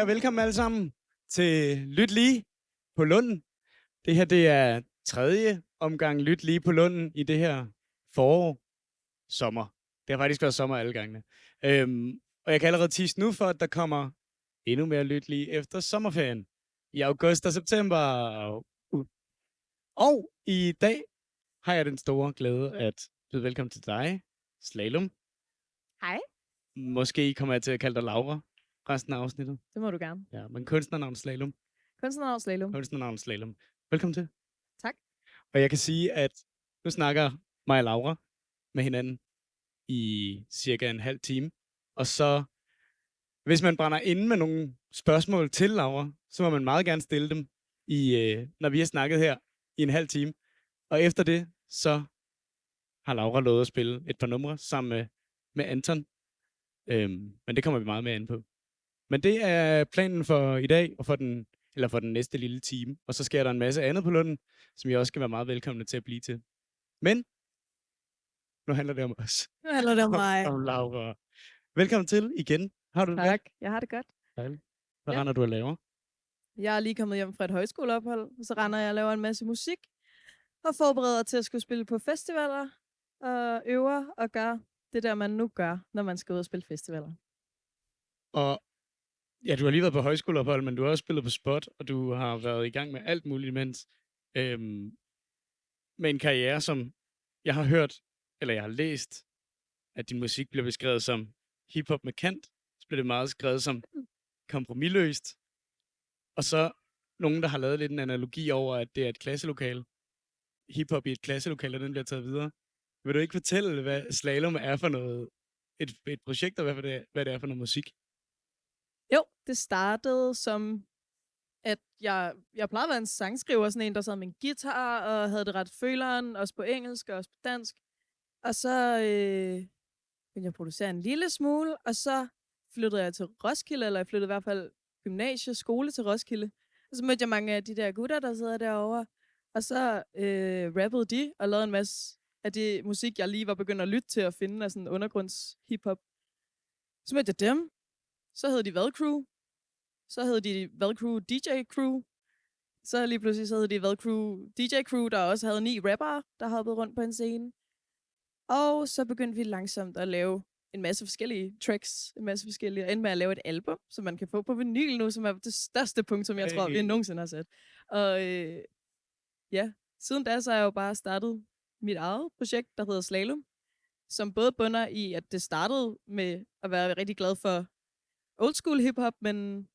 Hej og velkommen alle sammen til Lyt Lige på Lunden. Det her det er tredje omgang Lyt Lige på Lunden i det her forår. Sommer. Det har faktisk været sommer alle gangene. Og jeg kan allerede tease nu for, at der kommer endnu mere Lyt Lige efter sommerferien i august og september. Og i dag har jeg den store glæde at byde velkommen til dig, Slalom. Hej. Måske kommer jeg til at kalde dig Laura resten af afsnittet. Det må du gerne. Ja, men kunstnernavn Slalom. Kunstnernavn Slalom. Kunstnernavn Slalom. Velkommen til. Tak. Og jeg kan sige, at nu snakker mig og Laura med hinanden i cirka en halv time. Og så, hvis man brænder inde med nogle spørgsmål til Laura, så må man meget gerne stille dem, når vi har snakket her i en halv time. Og efter det, så har Laura lovet at spille et par numre sammen med Anton. Men det kommer vi meget mere ind på. Men det er planen for i dag, og for den næste lille time. Og så sker der en masse andet på Lunden, som I også skal være meget velkomne til at blive til. Men nu handler det om os. Nu handler det om mig. Om Laura. Velkommen til igen. Har du det Tak. Jeg har det godt. dejligt? Hvad render du og laver? Jeg er lige kommet hjem fra et højskoleophold, og så render jeg og laver en masse musik, og forbereder til at skulle spille på festivaler, og øver og gør det der, man nu gør, når man skal ud og spille festivaler. Og ja, du har lige været på højskoleophold, men du har også spillet på Spot, og du har været i gang med alt muligt imens. Med en karriere, som jeg har hørt, eller jeg har læst, at din musik bliver beskrevet som hiphop med kant. Så bliver det meget skrevet som kompromisløst. Og så nogen, der har lavet lidt en analogi over, at det er et klasselokale. Hiphop i et klasselokale, og den bliver taget videre. Vil du ikke fortælle, hvad Slalom er for noget? Et projekt, og hvad det er for noget musik? Jo, det startede som, at jeg plejede at være en sangskriver, sådan en, der sad med en guitar, og havde det ret føleren, også på engelsk og også på dansk. Og så ville jeg producere en lille smule, og så flyttede jeg til Roskilde, eller jeg flyttede i hvert fald skole til Roskilde. Og så mødte jeg mange af de der gutter, der sidder derovre. Og så rappede de, og lavede en masse af det musik, jeg lige var begyndt at lytte til og finde af sådan undergrunds hiphop. Så mødte jeg dem. Så hed de Vadcrew. Så hed de Vadcrew DJ Crew. Så lige pludselig så hed de Vadcrew DJ Crew, der også havde 9 rappere, der hoppede rundt på en scene. Og så begyndte vi langsomt at lave en masse forskellige tracks, og endte med at lave et album, som man kan få på vinyl nu, som er det største punkt, som jeg tror, vi nogensinde har sat. Og ja, siden da så har jeg jo bare startet mit eget projekt, der hedder Slalom, som både bunder i, at det startede med at være rigtig glad for old school hiphop, men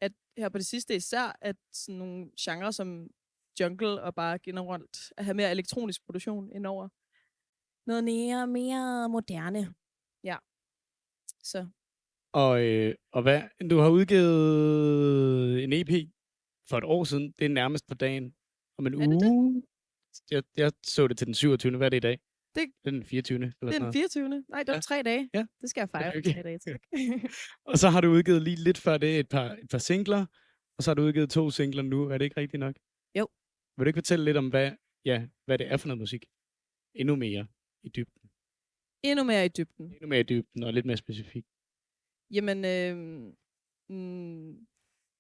at her på det sidste især, at sådan nogle genrer som jungle og bare generelt at have mere elektronisk produktion indover. Noget mere moderne. Ja. Så. Og hvad? Du har udgivet en EP for et år siden. Det er nærmest på dagen. Om en uge. Jeg så det til den 27. Hvad er det i dag? Det er den 24. Eller det er den 24. Nej, det er 3 dage. Ja. Det skal jeg fejre. Okay. 3 dage, tak. Og så har du udgivet lige lidt før det et par singler. Og så har du udgivet 2 singler nu. Er det ikke rigtigt nok? Jo. Vil du ikke fortælle lidt om, hvad det er for noget musik? Endnu mere i dybden. Endnu mere i dybden, og lidt mere specifikt. Jamen,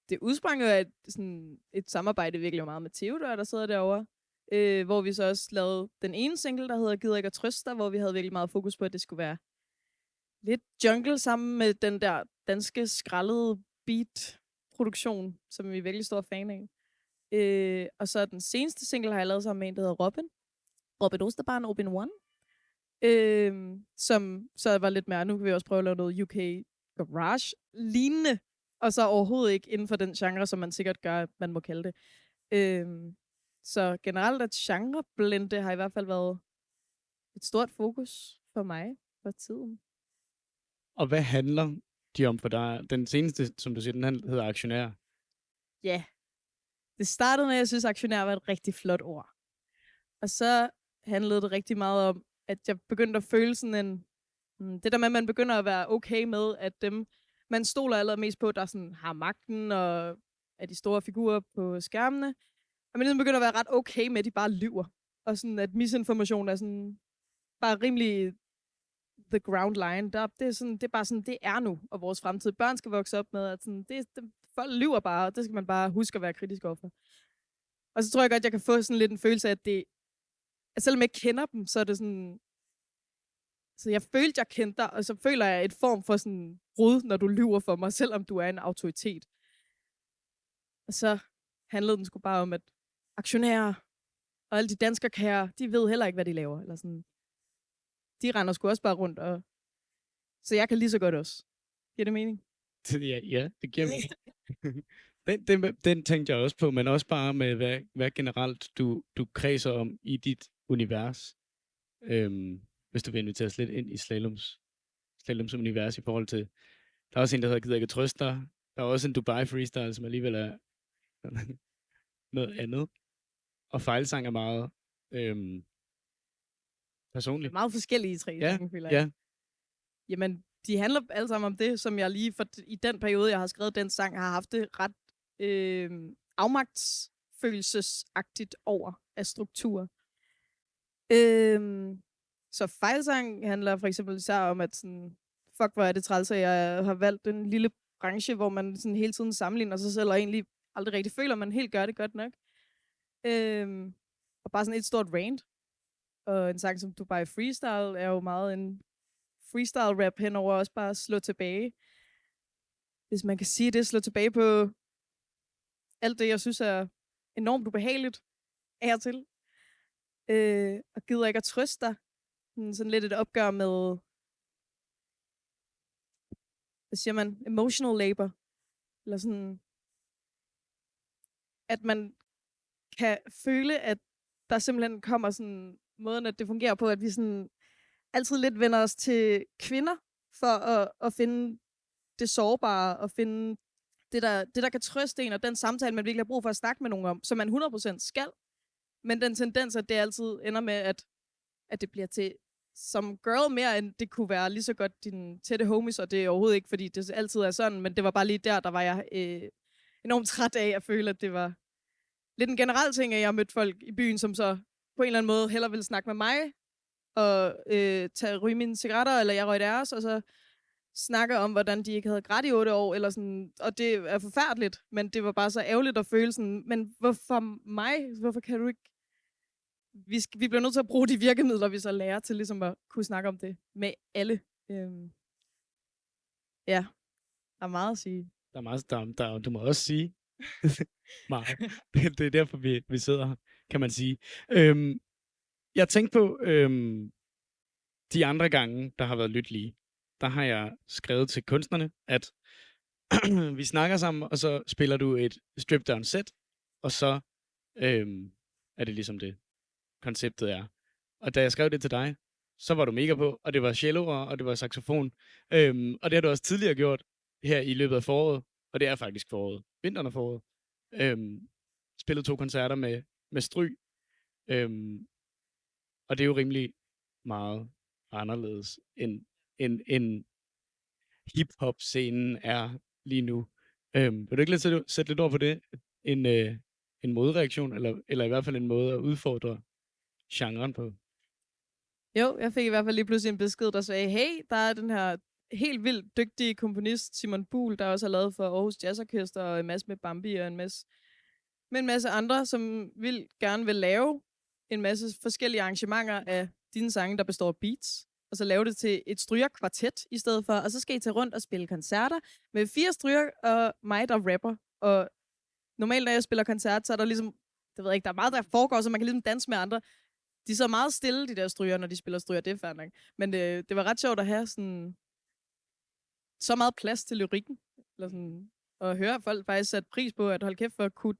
det udsprang jo af et samarbejde virkelig meget med Theodor, der sidder derovre. Hvor vi så også lavede den ene single, der hedder Gider ikke at trøste dig, hvor vi havde virkelig meget fokus på, at det skulle være lidt jungle sammen med den der danske skraldede beat-produktion, som vi er virkelig store fan af. Og så den seneste single har jeg lavet sammen med en, der hedder Robin Osterbarn, Robin One. Som så var lidt mere, nu kan vi også prøve at lave noget UK garage lignende, og så overhovedet ikke inden for den genre, som man sikkert gør, man må kalde det. Så generelt at genreblende har i hvert fald været et stort fokus for mig for tiden. Og hvad handler de om for dig? Den seneste, som du siger, den hedder Aktionær. Ja. Det startede med, at jeg synes, aktionær var et rigtig flot ord. Og så handlede det rigtig meget om, at jeg begyndte at føle sådan det der med, at man begynder at være okay med, at dem, man stoler allermest på, der sådan har magten og er de store figurer på skærmene, og man ligesom begynder at være ret okay med, at de bare lyver. Og sådan, at misinformation er sådan bare rimelig the ground line. Det er bare sådan, det er nu, og vores fremtidige børn skal vokse op med, at sådan, folk lyver bare, og det skal man bare huske at være kritisk overfor. Og så tror jeg godt, jeg kan få sådan lidt en følelse af, at selvom jeg ikke kender dem, så er det sådan, så jeg følte, jeg kendte dig, og så føler jeg et form for sådan brud, når du lyver for mig, selvom du er en autoritet. Og så handlede den sgu bare om, at aktionærer og alle de danskerkære, de ved heller ikke, hvad de laver. Eller sådan. De render sgu også bare rundt, og så jeg kan lige så godt også. Giver det mening? Ja, det giver mening. Den tænkte jeg også på, men også bare med, hvad generelt du kredser om i dit univers. Hvis du vil invitere os lidt ind i Slaloms univers i forhold til... Der er også en, der hedder Gider ikke trøste dig. Der er også en Dubai Freestyle, som alligevel er noget andet. Og Fejlsang er meget personligt. Meget forskellige tre sange, føler jeg. Ja. Jamen, de handler alle sammen om det, som jeg lige for i den periode, jeg har skrevet den sang, har haft det ret afmagtsfølelsesagtigt over af struktur. Så Fejlsang handler for eksempel især om, at sådan, fuck, hvor er det træls, at jeg har valgt en lille branche, hvor man sådan hele tiden sammenligner sig selv, og egentlig aldrig rigtig føler, at man helt gør det godt nok. Og bare sådan et stort rant. Og en sang som Dubai Freestyle er jo meget en freestyle-rap henover, også bare slå tilbage. Hvis man kan sige det, slå tilbage på alt det, jeg synes er enormt ubehageligt af og til. Og gider ikke at trøste dig. Sådan lidt et opgør med, hvad siger man, emotional labor. Eller sådan, at man kan føle, at der simpelthen kommer sådan måden, at det fungerer på, at vi sådan altid lidt vender os til kvinder, for at finde det sårbare, og finde det, der kan trøste en, og den samtale, man virkelig har brug for at snakke med nogen om, som man 100% skal. Men den tendens, at det altid ender med, at det bliver til som girl mere, end det kunne være lige så godt din tætte homies, og det er overhovedet ikke, fordi det altid er sådan, men det var bare lige der var jeg enormt træt af at føle, at det var lidt en generel ting, at jeg har mødt folk i byen, som så på en eller anden måde hellere ville snakke med mig, og ryge mine cigaretter, eller jeg røg deres, og så snakke om, hvordan de ikke havde grædt i 8 år, eller sådan, og det er forfærdeligt, men det var bare så ærgerligt at føle sådan, men hvorfor mig? Hvorfor kan du ikke? Vi bliver nødt til at bruge de virkemidler, vi så lærer til ligesom at kunne snakke om det med alle. Ja, der er meget at sige. Der er meget, du må også sige meget. Det er derfor, vi sidder her, kan man sige. Jeg tænkte på, de andre gange, der har været lyttelige, der har jeg skrevet til kunstnerne, at vi snakker sammen, og så spiller du et strip-down set, og så er det ligesom det, konceptet er. Og da jeg skrev det til dig, så var du mega på, og det var celloer, og det var saxofon. Og det har du også tidligere gjort her i løbet af foråret, og det er faktisk foråret. Vinteren og foråret. Spillet 2 koncerter med Stryg. Og det er jo rimelig meget anderledes end hip-hop-scenen er lige nu. Vil du ikke sætte lidt ord på det? En modreaktion, eller i hvert fald en måde at udfordre genren på? Jo, jeg fik i hvert fald lige pludselig en besked, der sagde, hey, der er den her helt vildt dygtige komponist, Simon Buhl, der også har lavet for Aarhus Jazz Orkester, og en masse med Bambi, og en masse andre, som gerne vil lave en masse forskellige arrangementer af dine sange, der består af beats, og så lave det til et strygerkvartet i stedet for, og så skal I tage rundt og spille koncerter med 4 stryger og mig, der rapper. Og normalt, når jeg spiller koncert, så er der ligesom, det ved jeg ikke, der er meget, der foregår, så man kan ligesom danse med andre. De er så meget stille, de der stryger, når de spiller stryger, det er fair nok. Men det var ret sjovt at have sådan så meget plads til lyrikken, eller sådan, og høre folk faktisk sætte pris på, at hold kæft, for at kunne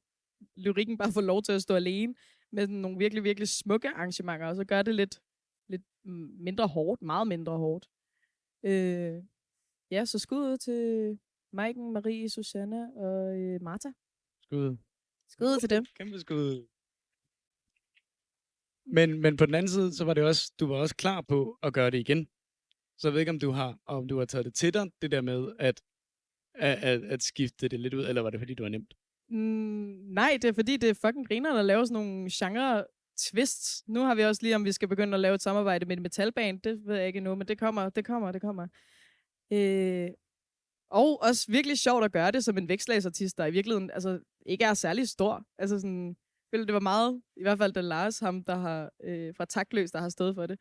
lyrikken bare få lov til at stå alene med nogle virkelig, virkelig smukke arrangementer, og så gør det lidt mindre hårdt, meget mindre hårdt. Ja, så skud ud til Maiken, Marie, Susanne og Martha. Skud ud til dem. Kæmpe skud. Men på den anden side, så var det også, du var også klar på at gøre det igen. Så jeg ved ikke, om du har taget det til dig, det der med at skifte det lidt ud, eller var det fordi, det var nemt? Nej, det er fordi, det er fucking griner at lave sådan nogle genre twists. Nu har vi også lige, om vi skal begynde at lave et samarbejde med et metalband. Det ved jeg ikke endnu, men det kommer. Og også virkelig sjovt at gøre det som en vækstlagsartist, der i virkeligheden altså, ikke er særlig stor. Altså sådan, jeg føler, det var meget, i hvert fald da Lars, ham der har, fra Taktløs, der har stået for det.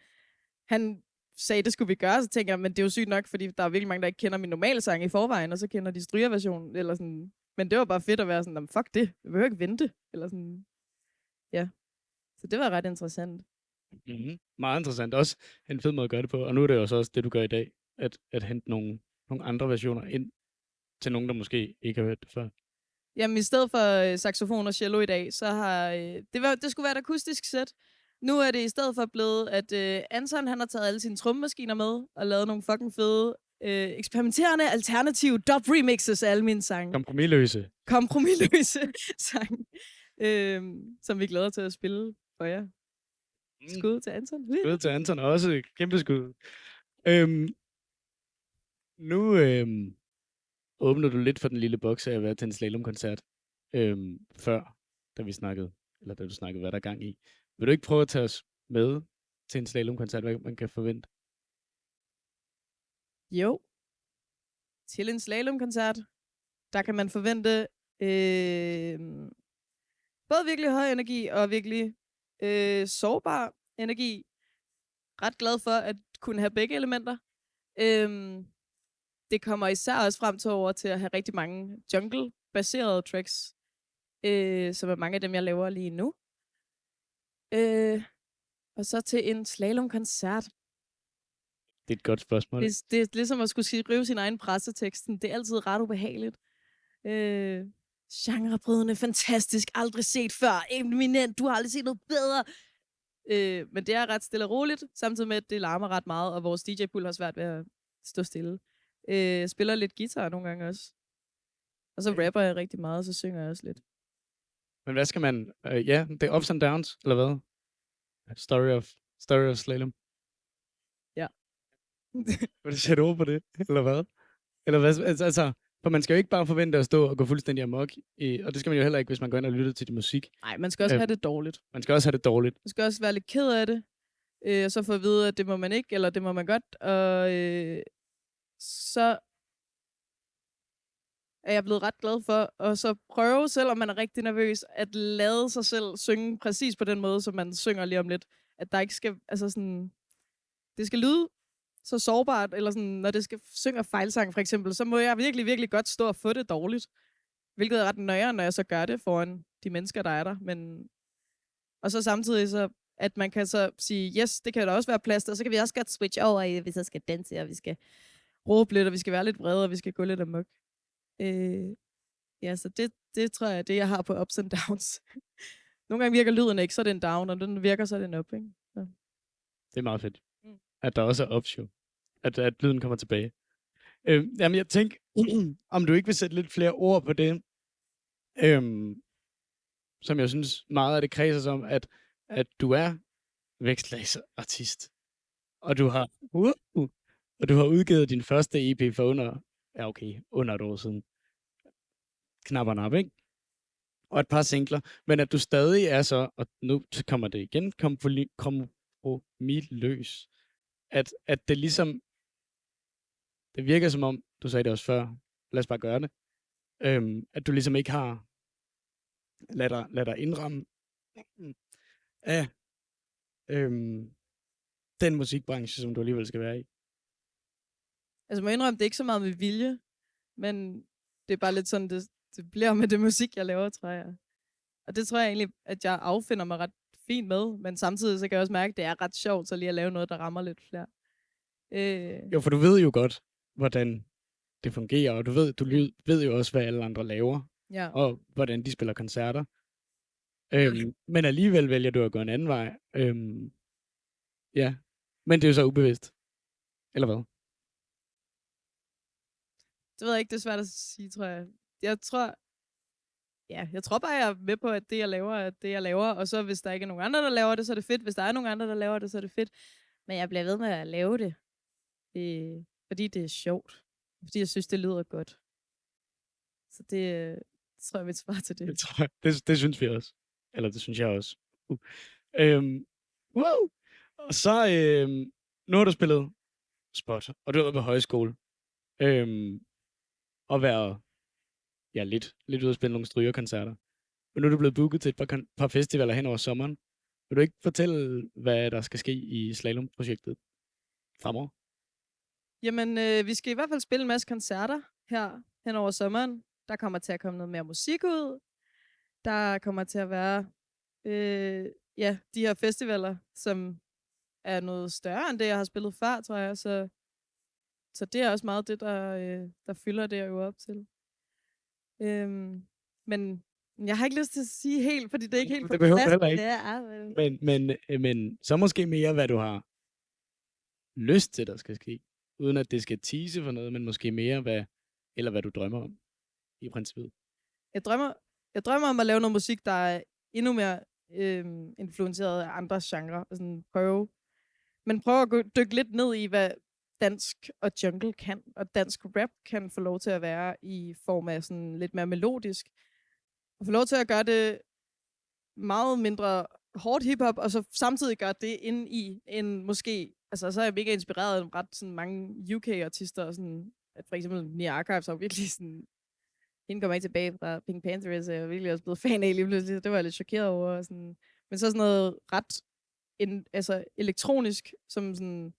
Han sagde, det skulle vi gøre, så tænkte jeg, men det er jo sygt nok, fordi der er virkelig mange, der ikke kender min normale sang i forvejen, og så kender de strygerversionen, eller sådan. Men det var bare fedt at være sådan, fuck det, vi behøver ikke vente, eller sådan. Ja, så det var ret interessant. Mm-hmm. Meget interessant. Også en fed måde at gøre det på. Og nu er det jo så også det, du gør i dag, at hente nogle andre versioner ind til nogen, der måske ikke har hørt det før. Jamen, i stedet for saxofon og cello i dag, så har... det skulle være et akustisk sæt. Nu er det i stedet for blevet, at Anton, han har taget alle sine trommemaskiner med, og lavet nogle fucking fede, eksperimenterende, alternative dub-remixes af alle mine sange. Kompromisløse sange, som vi glæder til at spille for jer. Skud til Anton. Skud til Anton også. Kæmpe skud. Nu åbner du lidt for den lille boks af at være til en slalomkoncert før, da du snakkede, hvad der er gang i. Vil du ikke prøve at tage os med til en slalomkoncert, hvad man kan forvente? Jo. Til en slalomkoncert, der kan man forvente både virkelig høj energi og virkelig sårbar energi. Ret glad for at kunne have begge elementer. Det kommer især også frem til at have rigtig mange jungle-baserede tracks, som er mange af dem, jeg laver lige nu. Og så til en slalomkoncert. Det er et godt spørgsmål. Det er ligesom at skulle skrive sin egen presseteksten. Det er altid ret ubehageligt. Genrebrydende, fantastisk, aldrig set før, eminent, du har aldrig set noget bedre. Men det er ret stille og roligt, samtidig med, at det larmer ret meget, og vores DJ-pool har svært ved at stå stille. Spiller lidt guitar nogle gange også. Og så rapper jeg rigtig meget, og så synger jeg også lidt. Men hvad skal man... ja, det er ups and downs, eller hvad? Story of slalom. Ja. Vil du sætte ord på det, eller hvad? Eller hvad? Altså, for man skal jo ikke bare forvente at stå og gå fuldstændig amok, og det skal man jo heller ikke, hvis man går ind og lytter til din musik. Nej, man skal også have det dårligt. Man skal også have det dårligt. Man skal også være lidt ked af det, og så få at vide, at det må man ikke, eller det må man godt, og så er jeg blevet ret glad for at så prøve, selvom man er rigtig nervøs, at lade sig selv synge præcis på den måde, som man synger lige om lidt. At der ikke skal, altså sådan, det skal lyde så sårbart, eller sådan, når det skal synge fejlsang for eksempel, så må jeg virkelig, virkelig godt stå og få det dårligt. Hvilket er ret nøjere, når jeg så gør det foran de mennesker, der er der. Men... Og så samtidig så, at man kan så sige, yes, det kan der også være plads til, og så kan vi også godt switch over, hvis jeg skal danse, og vi skal råbe lidt, og vi skal være lidt vrede, og vi skal gå lidt amok. Ja, så det tror jeg er det, jeg har på ups and downs. Nogle gange virker lyden ikke, så er det en down, og den virker, så er det en up, ikke? Så. Det er meget fedt. At der også er ups, jo. At lyden kommer tilbage. Jamen, jeg tænker, om du ikke vil sætte lidt flere ord på det, som jeg synes meget af det kredser om, at du er vækstlagsartist, og du har udgivet din første EP for under et år siden. Knap og nap, ikke? Og et par singler, men at du stadig er så, og nu kommer det igen, kompromisløs. At det ligesom, det virker som om, du sagde det også før, lad os bare gøre det, at du ligesom ikke har, lad dig indramme af den musikbranche, som du alligevel skal være i. Altså må jeg indrømme, det er ikke så meget med vilje, men det er bare lidt sådan, det bliver med det musik, jeg laver, tror jeg. Og det tror jeg egentlig, at jeg affinder mig ret fint med, men samtidig så kan jeg også mærke, at det er ret sjovt så lige at lave noget, der rammer lidt flere. Jo, for du ved jo godt, hvordan det fungerer, og du ved jo også, hvad alle andre laver, ja. Og hvordan de spiller koncerter. Men alligevel vælger du at gå en anden vej. Ja, men det er jo så ubevidst. Eller hvad? Det ved jeg ikke, det er svært at sige, tror jeg. Jeg tror bare, jeg er med på, at det, jeg laver, er det, jeg laver. Og så hvis der ikke er nogen andre, der laver det, så er det fedt. Hvis der er nogen andre, der laver det, så er det fedt. Men jeg bliver ved med at lave det. Fordi det er sjovt. Fordi jeg synes, det lyder godt. Så det tror jeg, mit svar til det. Det synes vi også. Eller det synes jeg også. Wow! Og så, nu har du spillet spot, og du har været på højskole. Og været lidt ude at spille nogle strygerkoncerter. Og nu er du blevet booket til et par festivaler hen over sommeren. Vil du ikke fortælle, hvad der skal ske i slalomprojektet fremover? Jamen, vi skal i hvert fald spille en masse koncerter her hen over sommeren. Der kommer til at komme noget mere musik ud. Der kommer til at være de her festivaler, som er noget større end det, jeg har spillet før, tror jeg. Så det er også meget det, der fylder det, jeg øver op til. Men jeg har ikke lyst til at sige helt, fordi det er ikke helt på Det behøver plads. du heller ikke. Det er, Men så måske mere, hvad du har lyst til, der skal ske. Uden at det skal tease for noget, men måske mere, hvad du drømmer om i princippet. Jeg drømmer om at lave noget musik, der er endnu mere influenceret af andre genrer. Altså prøve at dykke lidt ned i, hvad dansk og jungle kan, og dansk rap kan få lov til at være i form af sådan lidt mere melodisk. Og få lov til at gøre det meget mindre hårdt hiphop, og så samtidig gøre det ind i en måske, altså så er jeg mega inspireret af ret sådan mange UK-artister, og sådan, at for eksempel Nia Archives er virkelig sådan, hende kommer ikke tilbage fra Pink Panthers, og jeg er virkelig også blevet fan af lige pludselig, det var jeg lidt chokeret over. Sådan. Men så sådan noget ret elektronisk, som sådan,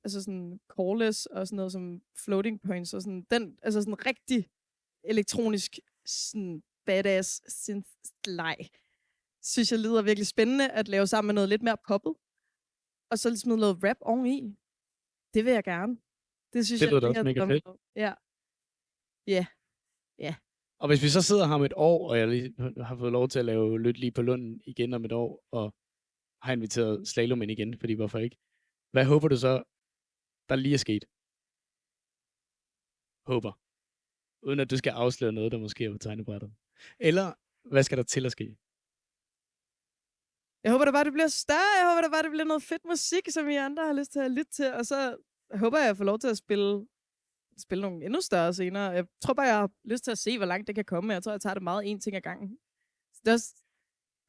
altså sådan Coreless, og sådan noget som Floating Points, og sådan, altså sådan rigtig elektronisk, sådan badass synth-leg, synes jeg lyder virkelig spændende at lave sammen med noget lidt mere poppet, og så smide noget rap oveni. Det vil jeg gerne. Det synes det lyder jeg også mega fedt. Ja. Ja. Ja. Og hvis vi så sidder her om et år, og jeg lige har fået lov til at lave Lyt lige på Lunden igen om et år, og har inviteret Slalom ind igen, fordi hvorfor ikke? Hvad håber du så, der lige er sket? Håber. Uden at du skal afsløre noget, der måske er på tegnebrættet. Eller, hvad skal der til at ske? Jeg håber da bare, det bliver større. Jeg håber da bare, det bliver noget fedt musik, som I andre har lyst til at lytte til. Og så håber jeg får lov til at spille nogle endnu større scener. Jeg tror bare, jeg har lyst til at se, hvor langt det kan komme. Jeg tror, jeg tager det meget en ting ad gangen. Så det er også,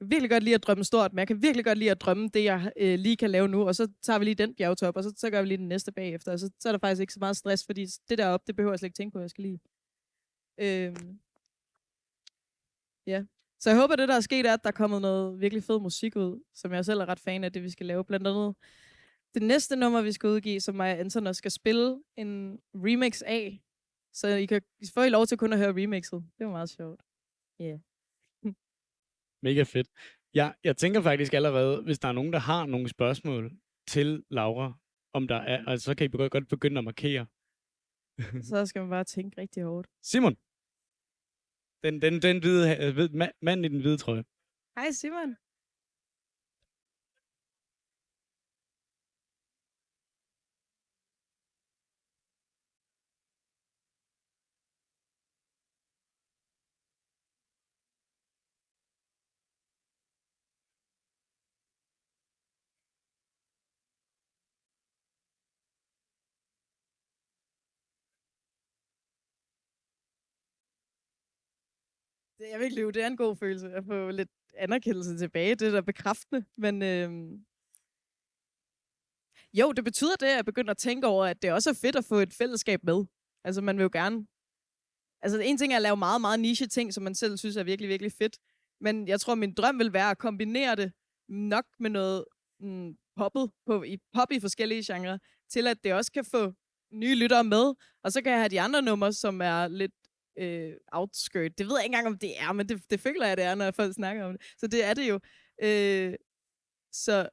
jeg kan virkelig godt lide at drømme stort, men jeg kan virkelig godt lide at drømme det, jeg lige kan lave nu. Og så tager vi lige den bjergtop, og så gør vi lige den næste bagefter. Og så er der faktisk ikke så meget stress, fordi det deroppe, det behøver jeg slet ikke tænke på, jeg skal lige. Ja. Så jeg håber, det der er sket, er, at der er kommet noget virkelig fed musik ud, som jeg selv er ret fan af, det vi skal lave. Blandt andet det næste nummer, vi skal udgive, som mig og Anton også skal spille en remix af. Så I får lov til kun at høre remixet. Det var meget sjovt. Ja. Yeah. Mega fedt. Jeg tænker faktisk allerede, hvis der er nogen, der har nogle spørgsmål til Laura, om der er, altså så kan I godt begynde at markere. Så skal man bare tænke rigtig hårdt. Simon. Den hvide, manden i den hvide trøje. Hej Simon. Det er virkelig, det er en god følelse at få lidt anerkendelse tilbage. Det er da bekræftende, men jo, det betyder det, at jeg begynder at tænke over, at det også er fedt at få et fællesskab med. Altså, man vil jo gerne. Altså, en ting er at lave meget, meget niche ting, som man selv synes er virkelig, virkelig fedt. Men jeg tror, min drøm vil være at kombinere det nok med noget poppet pop i forskellige genrer, til at det også kan få nye lyttere med. Og så kan jeg have de andre numre, som er lidt outskirt. Det ved jeg ikke engang, om det er, men det føler jeg, det er, når folk snakker om det. Så det er det jo. Så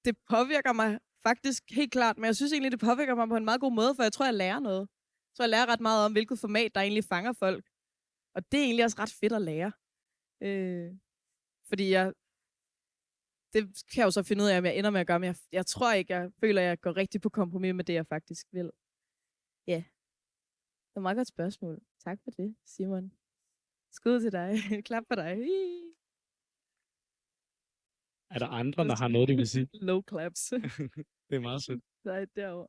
det påvirker mig faktisk helt klart, men jeg synes egentlig, det påvirker mig på en meget god måde, for jeg tror, jeg lærer noget. Jeg tror, jeg lærer ret meget om, hvilket format, der egentlig fanger folk. Og det er egentlig også ret fedt at lære. Fordi det kan jeg jo så finde ud af, om jeg ender med at gøre, men jeg tror ikke, jeg føler, at jeg går rigtig på kompromis med det, jeg faktisk vil. Ja. Yeah. Det var et meget godt spørgsmål. Tak for det, Simon. Skud til dig. Klap for dig. Er der andre, der har noget, de vil sige? Low claps. Det er meget sødt. Nej, derovre.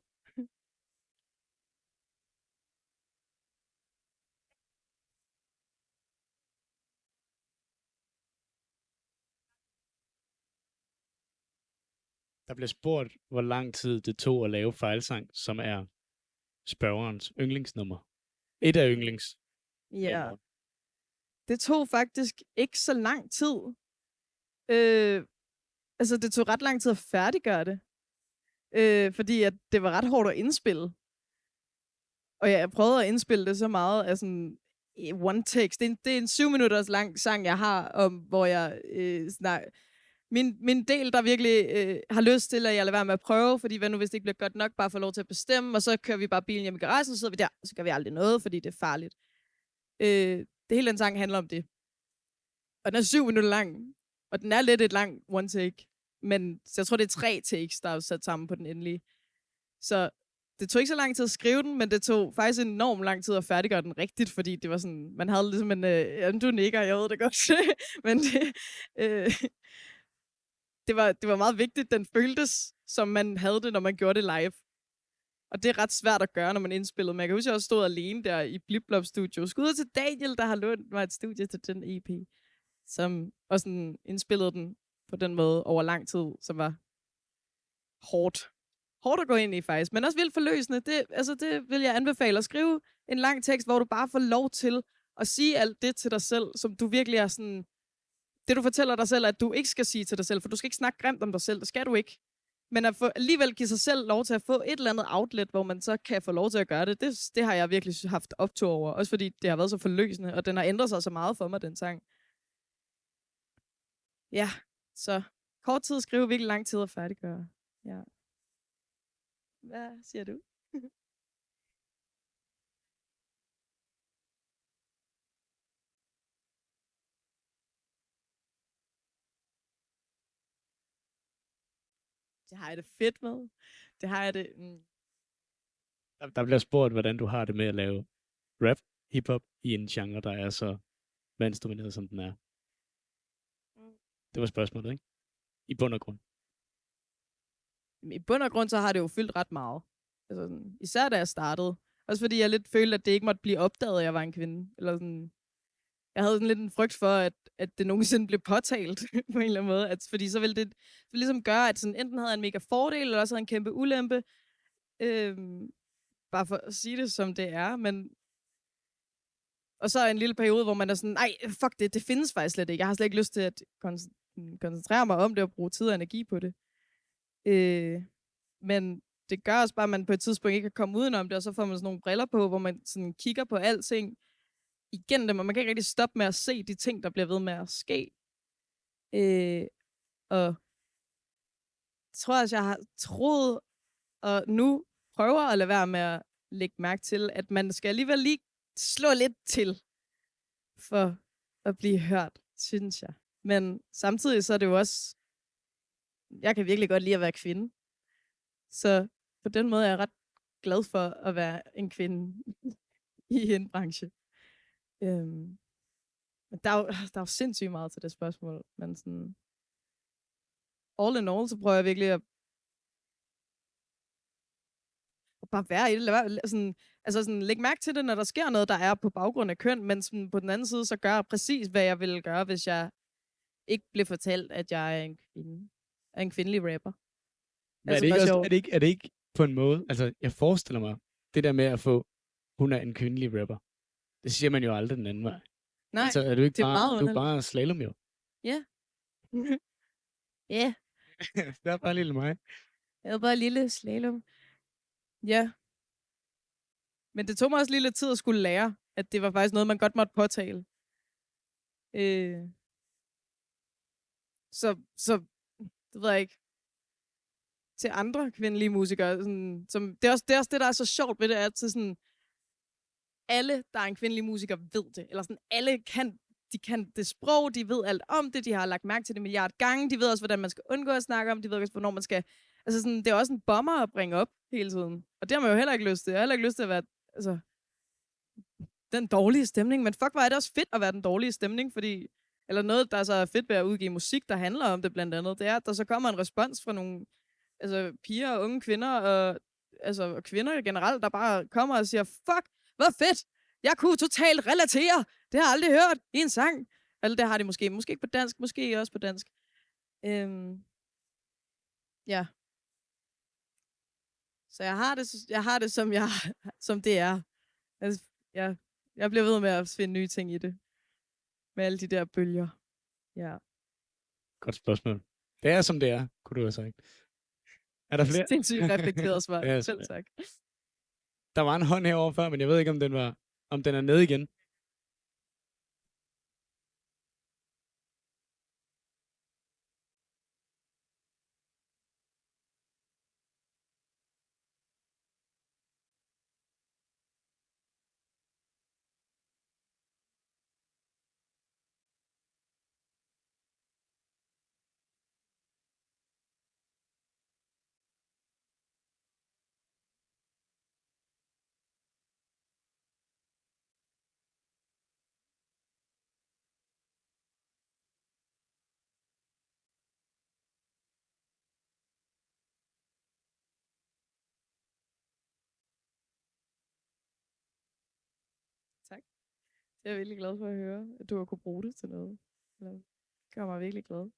Der bliver spurgt, hvor lang tid det tog at lave Fejlsang, som er spørgerens yndlingsnummer. Et af yndlings. Ja. Det tog faktisk ikke så lang tid. Altså, det tog ret lang tid at færdiggøre det. Fordi at det var ret hårdt at indspille. Og jeg prøvede at indspille det så meget af sådan one takes. Det er en 7 minutters lang sang, jeg har, om hvor jeg snakker. Min del, der virkelig har lyst til, at jeg lader være med at prøve, fordi hvad nu, hvis det ikke bliver godt nok, bare få lov til at bestemme, og så kører vi bare bilen hjem i garagen, så sidder vi der, og så gør vi aldrig noget, fordi det er farligt. Det hele den sang handler om det. Og den er 7 minutter lang, og den er lidt et lang one take, men så jeg tror, det er 3 takes, der er sat sammen på den endelige. Så det tog ikke så lang tid at skrive den, men det tog faktisk enormt lang tid at færdiggøre den rigtigt, fordi det var sådan, man havde ligesom en, du nikker, jeg ved det godt, men det var meget vigtigt, den føltes, som man havde det, når man gjorde det live. Og det er ret svært at gøre, når man indspillede. Men jeg kan huske, at jeg også stod alene der i Blip-Blop-studio. Skud til Daniel, der har lånt mig et studie til den EP, som også indspillede den på den måde over lang tid, som var hårdt. Hårdt at gå ind i, faktisk. Men også vildt forløsende. Det vil jeg anbefale at skrive en lang tekst, hvor du bare får lov til at sige alt det til dig selv, som du virkelig er sådan... Det, du fortæller dig selv, at du ikke skal sige til dig selv, for du skal ikke snakke grimt om dig selv. Det skal du ikke. Men at alligevel give sig selv lov til at få et eller andet outlet, hvor man så kan få lov til at gøre det, det har jeg virkelig haft optur over. Også fordi det har været så forløsende, og den har ændret sig så meget for mig, den sang. Ja, så kort tid at skrive, virkelig lang tid at færdiggøre. Ja. Hvad siger du? Det har jeg det fedt med. Det har jeg det... Der bliver spurgt, hvordan du har det med at lave rap, hiphop i en genre, der er så mandsdomineret, som den er. Det var spørgsmålet, ikke? I bund og grund. I bund og grund, så har det jo fyldt ret meget. Altså, sådan, især da jeg startede. Også fordi jeg lidt følte, at det ikke måtte blive opdaget, at jeg var en kvinde. Eller sådan... Jeg havde sådan lidt en frygt for, at det nogensinde blev påtalt på en eller anden måde. Fordi så ville det ligesom gøre, at sådan, enten havde jeg en mega fordel, eller også havde en kæmpe ulempe. Bare for at sige det, som det er. Men... Og så en lille periode, hvor man er sådan, nej, fuck det findes faktisk slet ikke. Jeg har slet ikke lyst til at koncentrere mig om det og bruge tid og energi på det. Men det gør også bare, at man på et tidspunkt ikke kan komme udenom det, og så får man sådan nogle briller på, hvor man sådan kigger på alting igen dem, og man kan ikke rigtig stoppe med at se de ting, der bliver ved med at ske. Og jeg tror også, jeg har troet, og nu prøver at lade være med at lægge mærke til, at man skal alligevel lige slå lidt til, for at blive hørt, synes jeg. Men samtidig så er det jo også, jeg kan virkelig godt lide at være kvinde. Så på den måde er jeg ret glad for at være en kvinde i en branche. Men der er jo sindssygt meget til det spørgsmål. Men sådan, all in all, så prøver jeg virkelig at bare være i det. Sådan, læg mærke til det, når der sker noget, der er på baggrund af køn, men sådan, på den anden side, så gør jeg præcis, hvad jeg ville gøre, hvis jeg ikke blev fortalt, at jeg er en kvinde. Er en kvindelig rapper. Men er det ikke på en måde, altså jeg forestiller mig, det der med at få, hun er en kvindelig rapper, det siger man jo aldrig den anden vej. Nej, altså, er du ikke det er bare, meget du er bare slalom jo. Ja. Ja. Det er bare lille mig. Jeg er bare lille slalom. Ja. Men det tog mig også lige lidt tid at skulle lære, at det var faktisk noget, man godt måtte påtale. Så det ved jeg ikke. Til andre kvindelige musikere. Sådan, det er også det, der er så sjovt ved det, at sådan, alle, der er en kvindelig musiker, ved det. Eller sådan, alle kan det sprog, de ved alt om det, de har lagt mærke til det milliard gange, de ved også, hvordan man skal undgå at snakke om, de ved også, hvornår man skal... Altså sådan, det er også en bomber at bringe op hele tiden. Og det har man jo heller ikke lyst til. Jeg har heller ikke lyst til at være altså, den dårlige stemning. Men fuck, hvor er det også fedt at være den dårlige stemning, fordi... Eller noget, der er så fedt ved at udgive musik, der handler om det blandt andet, det er, at der så kommer en respons fra nogle piger og unge kvinder, og kvinder generelt, der bare kommer og siger, fuck, hvor fedt! Jeg kunne totalt relatere! Det har jeg aldrig hørt i en sang. Eller det har de måske ikke på dansk, måske også på dansk. Ja, Så jeg har det som det er. Altså, jeg bliver ved med at finde nye ting i det. Med alle de der bølger. Ja. Godt spørgsmål. Det er, som det er, kunne du have sagt. Er der flere? Sindssygt reflekteret svar. Ja, Selv tak. Der var en hånd herovre før, men jeg ved ikke, om den er nede igen. Tak. Jeg er virkelig glad for at høre, at du har kunne bruge det til noget. Det gør mig virkelig glad.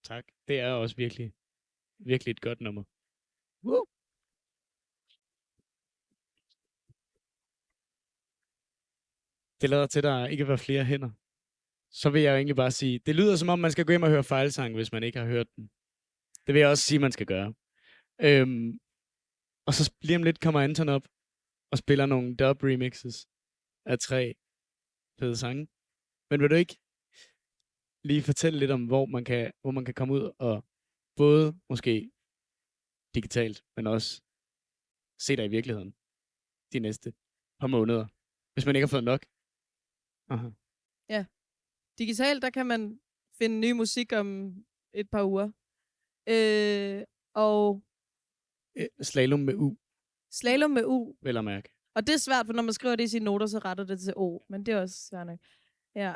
Tak. Det er også virkelig, virkelig et godt nummer. Woo! Det lader til, at der ikke var flere hænder. Så vil jeg jo egentlig bare sige, det lyder som om, man skal gå hjem og høre fejlsang, hvis man ikke har hørt den. Det vil jeg også sige, man skal gøre. Og så lige om lidt kommer Anton op og spiller nogle dub remixes af 3 fede sange. Men vil du ikke lige fortælle lidt om, hvor man kan komme ud og både måske digitalt, men også se dig i virkeligheden de næste par måneder, hvis man ikke har fået nok? Aha. Ja. Digitalt, der kan man finde ny musik om et par uger. Og Slalom med U. Slalom med U. Vel at mærke. Og det er svært, for når man skriver det i sine noter, så retter det til O. Men det er også svært nok. Ja.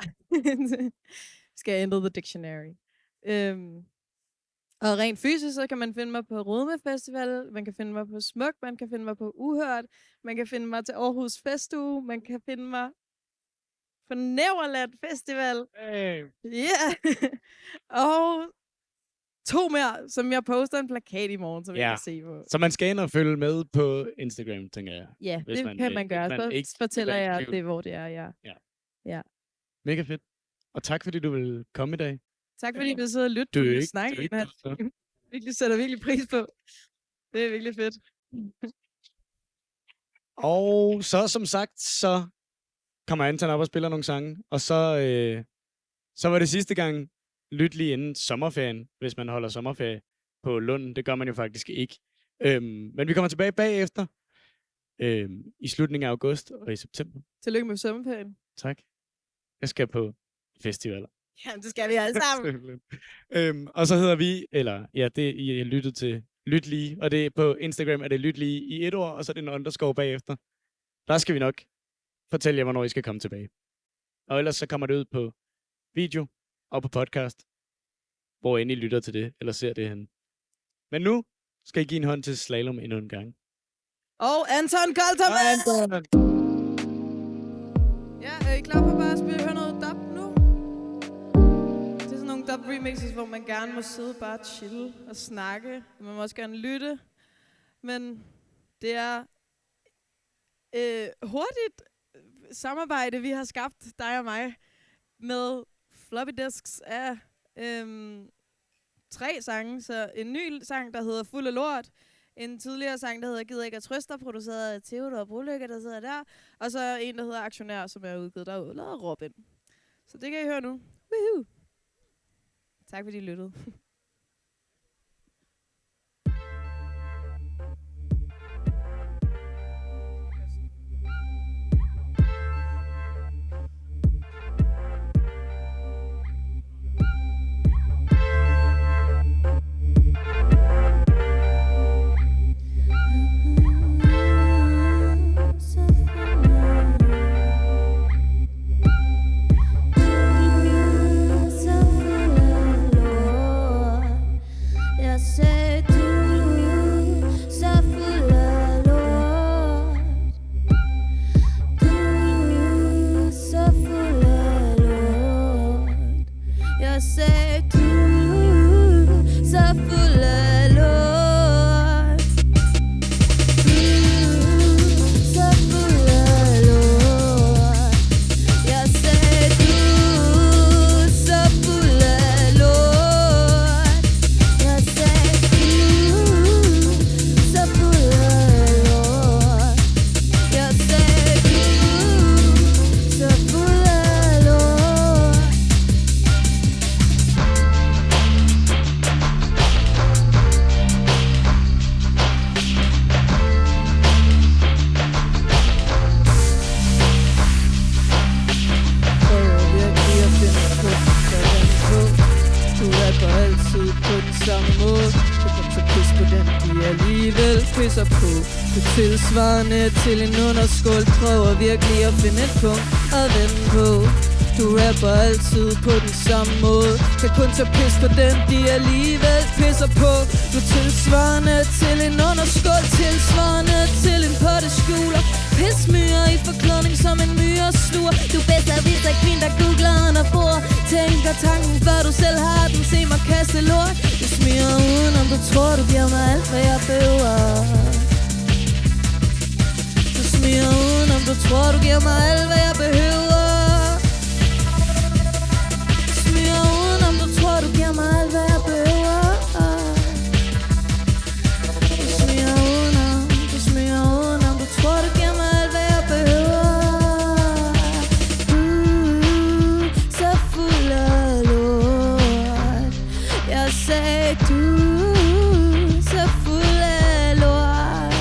Skal jeg ændre the dictionary. Og rent fysisk, så kan man finde mig på Rødme Festival, man kan finde mig på Smuk, man kan finde mig på Uhørt, man kan finde mig til Aarhus Festuge, man kan finde mig på Neverland Festival. Hey. Ja. Og 2 mere, som jeg poster en plakat i morgen, som jeg kan se på. Så man skal ind og følge med på Instagram, tænker jeg. Ja, det kan man gøre. Så fortæller jeg det, hvor det er, ja. Mega fedt. Og tak, fordi du vil komme i dag. Tak, fordi du sidder og lytter på min snak. Virkelig sætter virkelig pris på. Det er virkelig fedt. Og så, som sagt, så kommer Anton op og spiller nogle sange. Og så var det sidste gang, lyt lige inden sommerferien, hvis man holder sommerferie på Lund. Det gør man jo faktisk ikke. Men vi kommer tilbage bagefter. I slutningen af august og i september. Tillykke med sommerferien. Tak. Jeg skal på festivaler. Jamen, det skal vi alle sammen. Og så hedder vi, eller ja, det I har lyttet til Lyt Lige, og det er på Instagram er det Lyt Lige i 1 ord, og så er det en underscore bagefter. Der skal vi nok fortælle jer, hvornår I skal komme tilbage. Og ellers så kommer det ud på video og på podcast, hvor end I lytter til det, eller ser det hen. Men nu skal I give en hånd til Slalom endnu en gang. Og Anton Koltermann! Ja, er I klar på bare at høre noget dub nu? Det er sådan nogle dub remixes, hvor man gerne må sidde bare og chill og snakke. Man må også gerne lytte. Men det er hurtigt samarbejde, vi har skabt, dig og mig, med floppy disks af 3 sange. Så en ny sang, der hedder Fuld af Lort. En tidligere sang, der hedder Gider ikke at trøste, produceret af Theodor Brolykke, der sidder der. Og så en, der hedder Aktionær, som er udgivet derude, lavet Robin. Så det kan I høre nu. Woohoo! Tak fordi I lyttede. So full of love. mange mål. Det kom så pis på den, de alligevel pisser på. Det tilsvarende til en underskål. Prøver virkelig at finde et punkt at vende på. Du rapper altid på den samme måde. Kan kun tage pis på den, de alligevel pisser på. Du tilsvarende til en underskål. Tilsvarende til en potteskjuler. Pismyrer i forklædning som en myre sluger. Du bedst af vist af kvinde, der googler under bord. Tænker tanken før du selv har den. Se mig kaste lort. Du smiger udenom, du tror du giver mig alt hvad jeg behøver. Du smiger udenom, du tror du giver mig alt hvad jeg behøver. Du giver mig alt, hvad jeg behøver. Du smiger udenom. Du tror, du giver mig alt, hvad jeg behøver. Så fuld af lort. Jeg sagde så fuld af lort.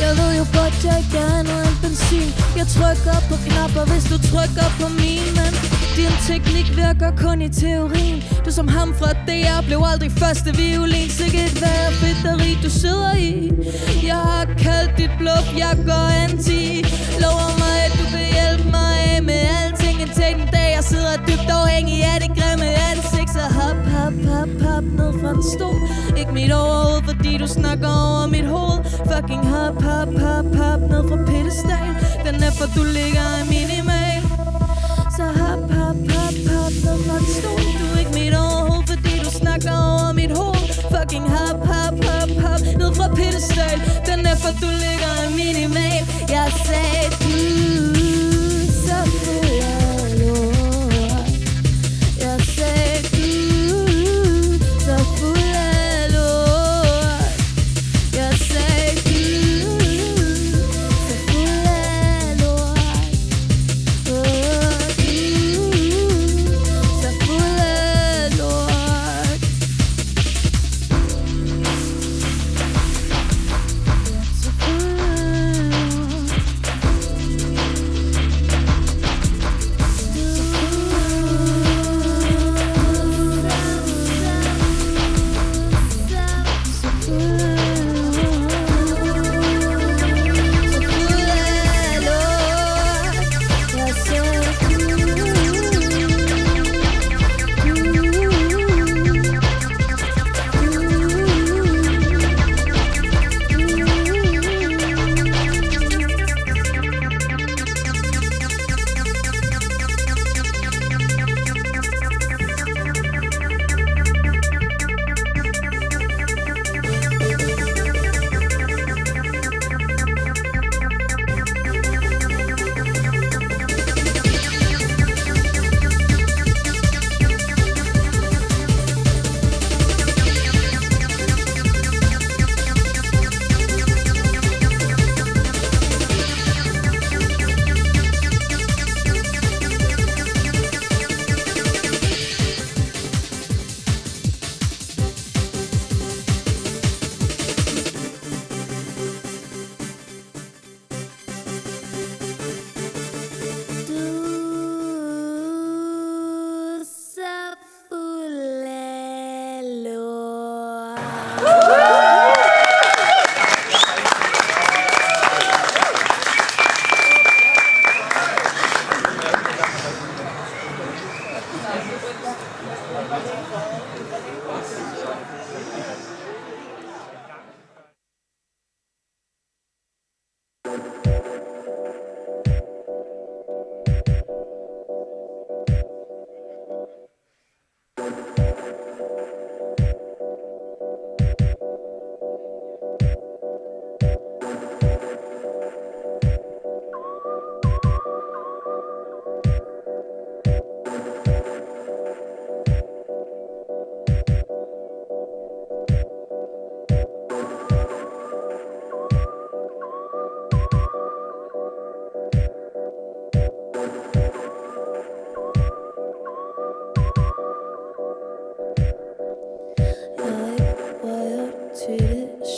Jeg ved jo godt, jeg ikke er andet end benzin. Jeg trykker på knapper, hvis du trykker på min, men din teknik virker kun i teorien. Du som ham fra DR blev aldrig første violin. Sikkert værre fedteri du sidder i. Jeg har kaldt dit bluff, jeg går anti. Lover mig at du vil hjælpe mig af med alting. Indtil den dag jeg sidder dybt afhængig af det grimme ansigt. Så hop, hop, hop, hop ned fra den stol. Ikke mit overhoved, fordi du snakker over mit hoved. Fucking hop, hop, hop, hop ned fra pedestal. Den er for du ligger i minimal. Så hop, hop, hop, hop ned fra den stol. Du er ikke mit overhoved, fordi du snakker over mit hoved. Fucking hop, hop, hop, hop ned fra pedestal. Den er for du ligger i minimal. Jeg sagde så fuld af lort. Jeg sagde så fuld af lort. Jeg sagde så fuld af lort.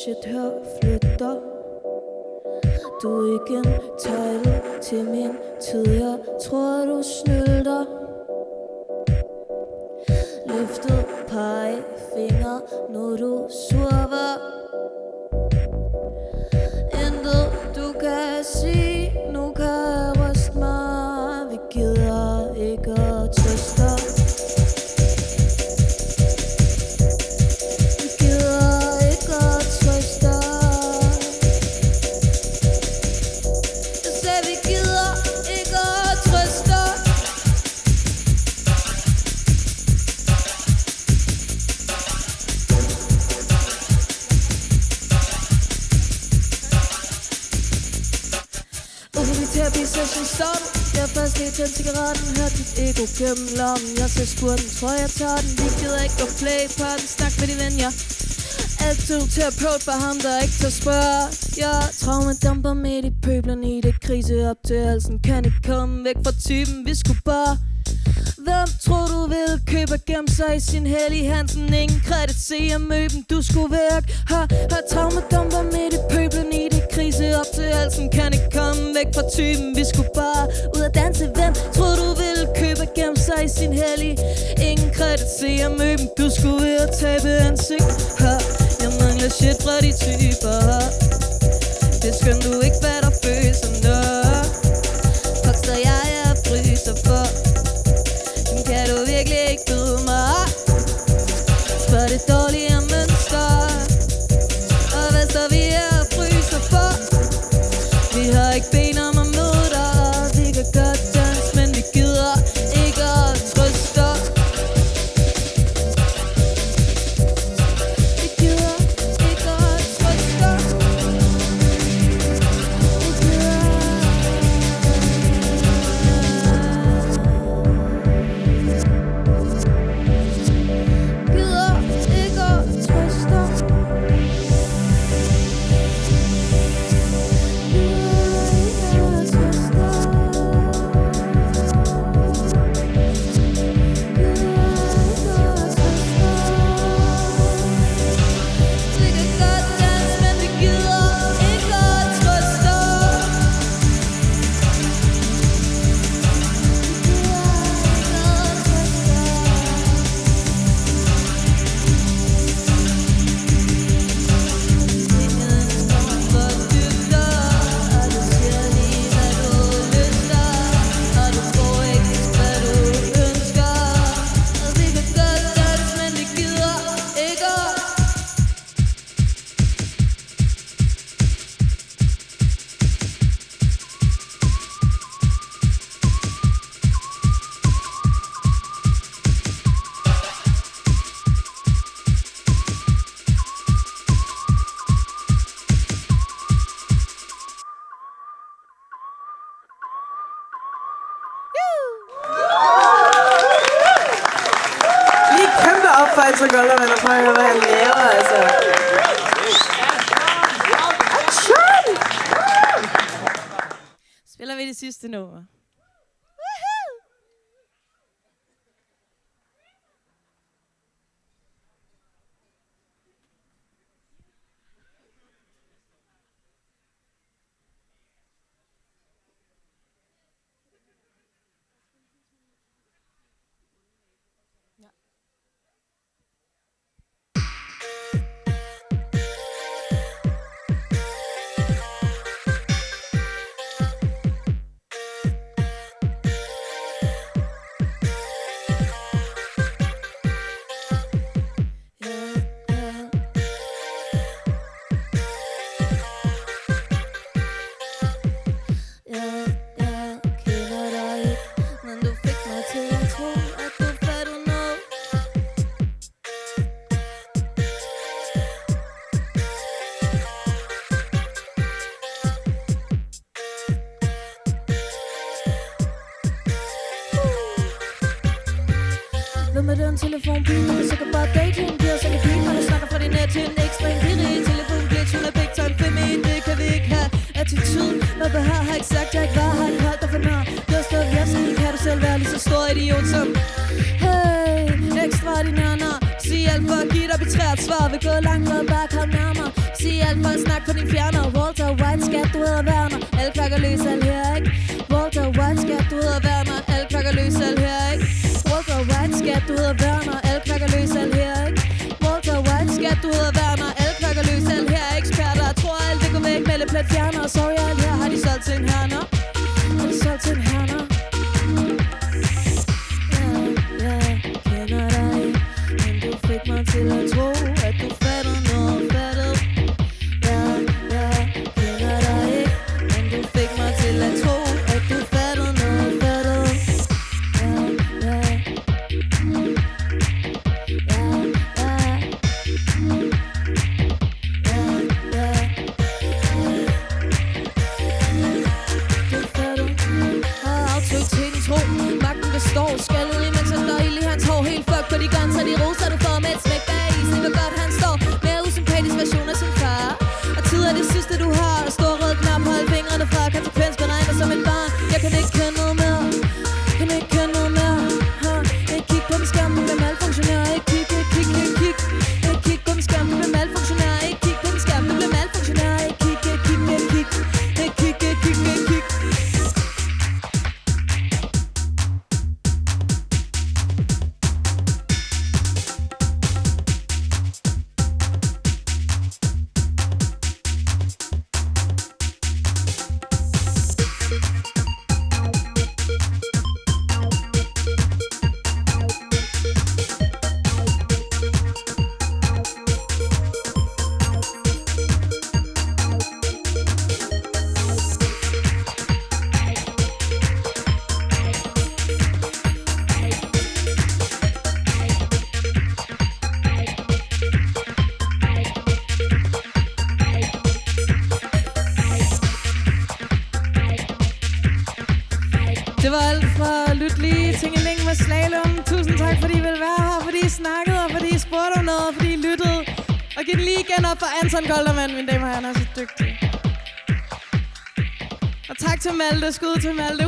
shit her flytter. Du er ikke entitled til min tid. Jeg tror du snylder. Løftet par når du sover. Intet du kan sige, nu kan jeg ryste mig. Vi gider ikke at trøste. Vi gider ikke at trøste. Jeg sagde vi gider ikke at trøste. Terapi-session starter. Jeg har først lige tændt cigaretten, hørt dit ego gennem lommen. Jeg ser spurten, tror jeg tager den. Vi gider ikke gå play på den, snak med de venner. Altid terapeut for ham, der ikke tager spørge. Jeg traumadumper midt i pøblerne i det krise op til halsen. Kan ikke komme væk fra typen, vi skulle bare. Hvem tror du vil købe og gemme sig i sin Helly Hansen? Ingen kredit, se at møben, du skulle væk. Har traumadumper midt i pøblen i det krise op til halsen. Kan ikke komme væk fra typen, vi skulle bare ud at danse. Hvem tror du vil købe og gemme sig i sin Helly? Ingen kredit, se at møben, du skulle ved at tabe ansigt. Jeg mangler shit fra de typer. Det er skønt, du ikke fatter følelserne. Kokster jeg fryser for. Kan du virkelig ikke byde mig? Spørg det dårlige mønster. Og hvad så vi er fryser for? Vi har ikke ben om at møde dig. Vi kan godt danse, men vi gider ikke at trøste. Vi gider ikke at trøste. Vi gider. Så godt at være prøve at høre, hvad han laver, altså. Spiller vi det sidste nummer? Med den telefonbil, så kan bare date hende, bliver så kan pige, når du snakker fra din net til en ekstra ingredient. Telefonglitch, hun er big time feminin, det kan vi ikke have. Attitude, hvad behar, har ikke sagt, jeg ikke var, har ikke holdt dig for nær. Det er stået virksomhed, kan du selv være lige så stor idiot som hey, ekstraordinær nar. Sig alt for at give dig betrært svar, vil gå langt og bare kom nærmere. Sig alt for at snakke på din fjerner. Walter White, skat, du hedder Werner. Alle klokker løs, alle her, ikke? Walter White, skat, du hedder Werner. Alle klokker løs, alle her, ikke? Walter White, skat, du hedder Werner. Alle klokker løs, alle her, ikke? Walter White, et fjerner. Sorry, alt her har de solgt til en herner. Har de solgt til en herner. Ja, kender dig ikke. Men du fik mig til at tro, at du fatter noget fattet. Ja, kender dig ikke. Men du fik mig til at tro, at du fatter noget fattet. Ja. Magten består, skaldet imens han står ild i hans hår. Helt fuck på de grænser, de roser du får med et smæk bag i. Se hvor godt han står, mere usympatisk version af sin far. Og tid er det sidste du har. Stor rød knap, hold fingrene fra. Konsekvens beregner som et barn. Jeg kan ikke kende noget mere. Kan ikke kende noget mere. Ikke kig på den skærm, du bliver malfunktionær. Ikke kig. Ikke kig på den skærm, du bliver malfunktionær. Ikke kig på den skærm, du bliver malfunktionær. Ikke kig. Det var alt fra Lyt lige Tingeling med Slalom. Tusind tak, fordi I ville være her, fordi I snakkede, og fordi I spurgte om noget, og fordi I lyttede. Og giv den lige igen op for Anton Goldermann, mine damer og herrer, han er så dygtig. Og tak til Malte, skud til Malte.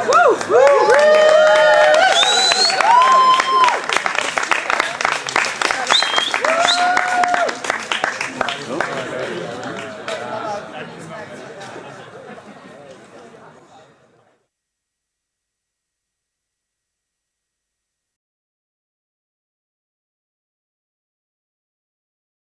Woohoo!